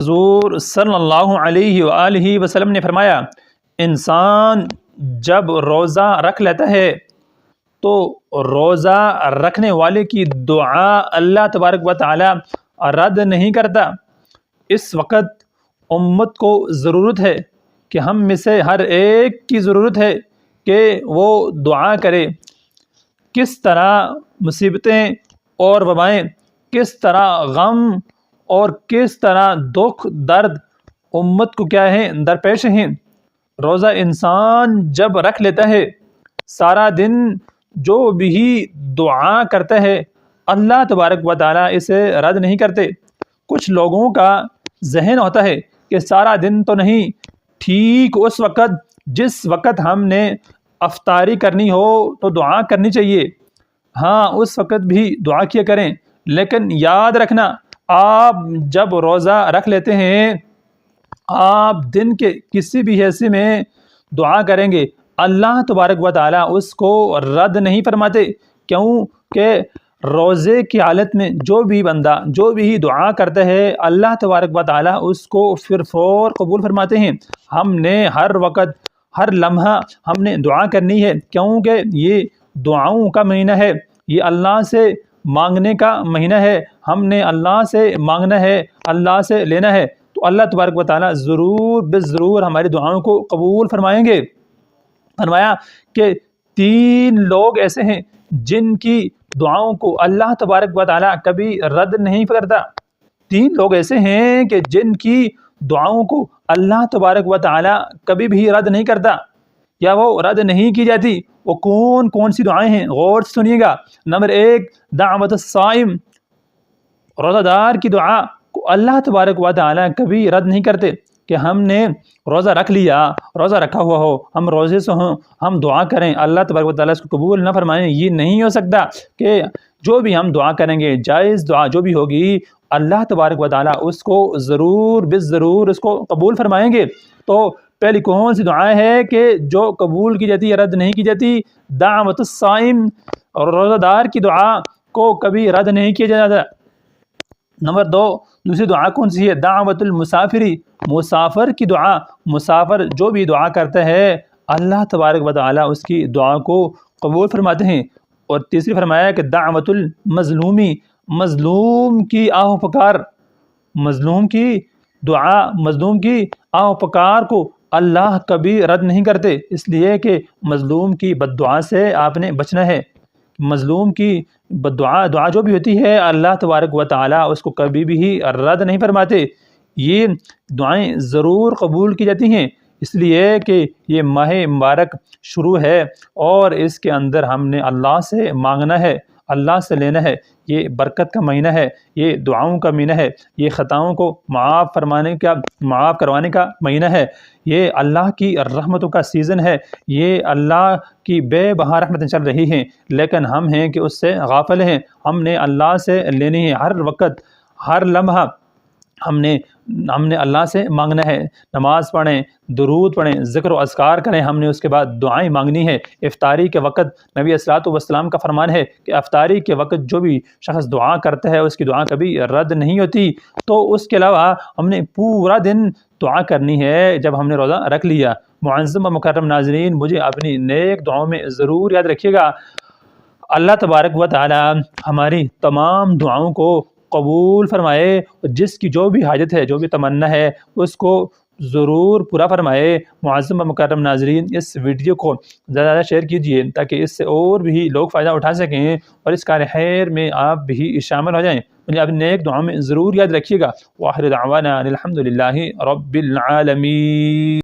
حضور صلی اللہ علیہ وآلہ وسلم نے فرمایا، انسان جب روزہ رکھ لیتا ہے تو روزہ رکھنے والے کی دعا اللہ تبارک و تعالی رد نہیں کرتا۔ اس وقت امت کو ضرورت ہے کہ ہم میں سے ہر ایک کی ضرورت ہے کہ وہ دعا کرے۔ کس طرح مصیبتیں اور وبائیں، کس طرح غم اور کس طرح دکھ درد امت کو کیا ہیں درپیش ہیں۔ روزہ انسان جب رکھ لیتا ہے، سارا دن جو بھی دعا کرتا ہے اللہ تبارک و تعالیٰ اسے رد نہیں کرتے۔ کچھ لوگوں کا ذہن ہوتا ہے کہ سارا دن تو نہیں، ٹھیک اس وقت جس وقت ہم نے افطاری کرنی ہو تو دعا کرنی چاہیے، ہاں اس وقت بھی دعا کیا کریں، لیکن یاد رکھنا آپ جب روزہ رکھ لیتے ہیں، آپ دن کے کسی بھی حصے میں دعا کریں گے اللہ تبارک و تعالیٰ اس کو رد نہیں فرماتے، کیونکہ روزے کی حالت میں جو بھی بندہ جو بھی دعا کرتا ہے اللہ تبارک و تعالیٰ اس کو پھر فور قبول فرماتے ہیں۔ ہم نے ہر وقت ہر لمحہ ہم نے دعا کرنی ہے، کیونکہ یہ دعاؤں کا مہینہ ہے، یہ اللہ سے مانگنے کا مہینہ ہے، ہم نے اللہ سے مانگنا ہے، اللہ سے لینا ہے، تو اللہ تبارک و تعالیٰ ضرور بالضرور ہماری دعاؤں کو قبول فرمائیں گے۔ فرمایا کہ 3 لوگ ایسے ہیں جن کی دعاؤں کو اللہ تبارک و تعالیٰ کبھی رد نہیں کرتا۔ 3 لوگ ایسے ہیں کہ جن کی دعاؤں کو اللہ تبارک و تعالیٰ کبھی بھی رد نہیں کرتا یا وہ رد نہیں کی جاتی۔ وہ کون سی دعائیں ہیں؟ غور سے سنیے گا۔ نمبر 1، دعوت الصائم، روزہ دار کی دعا کو اللہ تبارک و تعالیٰ کبھی رد نہیں کرتے کہ ہم نے روزہ رکھ لیا، روزہ رکھا ہوا ہو، ہم روزے سے ہوں، ہم دعا کریں اللہ تبارک و تعالیٰ اس کو قبول نہ فرمائیں، یہ نہیں ہو سکتا کہ جو بھی ہم دعا کریں گے، جائز دعا جو بھی ہوگی اللہ تبارک و تعالیٰ اس کو ضرور بالضرور اس کو قبول فرمائیں گے۔ تو پہلی کون سی دعا ہے کہ جو قبول کی جاتی ہے، رد نہیں کی جاتی؟ دعوت الصائم، اور روزہ دار کی دعا کو کبھی رد نہیں کیا جاتا۔ نمبر 2، دوسری دعا کون سی ہے؟ دعوت المسافری، مسافر کی دعا، مسافر جو بھی دعا کرتا ہے اللہ تبارک و تعالیٰ اس کی دعا کو قبول فرماتے ہیں۔ اور تیسری فرمایا کہ دعوت المظلومی، مظلوم کی آہ و پکار، مظلوم کی دعا، مظلوم کی آہ و پکار کو اللہ کبھی رد نہیں کرتے، اس لیے کہ مظلوم کی بد دعا سے آپ نے بچنا ہے۔ مظلوم کی بد دعا جو بھی ہوتی ہے اللہ تبارک و تعالیٰ اس کو کبھی بھی رد نہیں فرماتے، یہ دعائیں ضرور قبول کی جاتی ہیں، اس لیے کہ یہ ماہ مبارک شروع ہے اور اس کے اندر ہم نے اللہ سے مانگنا ہے، اللہ سے لینا ہے، یہ برکت کا مہینہ ہے، یہ دعاؤں کا مہینہ ہے، یہ خطاؤں کو معاف کروانے کا مہینہ ہے، یہ اللہ کی رحمتوں کا سیزن ہے، یہ اللہ کی بے بہا رحمتیں چل رہی ہیں، لیکن ہم ہیں کہ اس سے غافل ہیں۔ ہم نے اللہ سے لینی ہے، ہر وقت ہر لمحہ ہم نے اللہ سے مانگنا ہے، نماز پڑھیں، درود پڑھیں، ذکر و اذکار کریں، ہم نے اس کے بعد دعائیں مانگنی ہے۔ افطاری کے وقت نبی صلی اللہ علیہ وسلم کا فرمان ہے کہ افطاری کے وقت جو بھی شخص دعا کرتا ہے اس کی دعا کبھی رد نہیں ہوتی۔ تو اس کے علاوہ ہم نے پورا دن دعا کرنی ہے جب ہم نے روزہ رکھ لیا۔ معزز و مکرم ناظرین، مجھے اپنی نیک دعاؤں میں ضرور یاد رکھیے گا۔ اللہ تبارک و تعالی ہماری تمام دعاؤں کو قبول فرمائے، جس کی جو بھی حاجت ہے، جو بھی تمنا ہے اس کو ضرور پورا فرمائے۔ معزز و مکرم ناظرین، اس ویڈیو کو زیادہ زیادہ شیئر کیجیے تاکہ اس سے اور بھی لوگ فائدہ اٹھا سکیں اور اس کار خیر میں آپ بھی شامل ہو جائیں۔ مجھے اپنی نیک دعاؤں میں ضرور یاد رکھیے گا۔ وآخر دعوانا الحمد للہ رب العالمین۔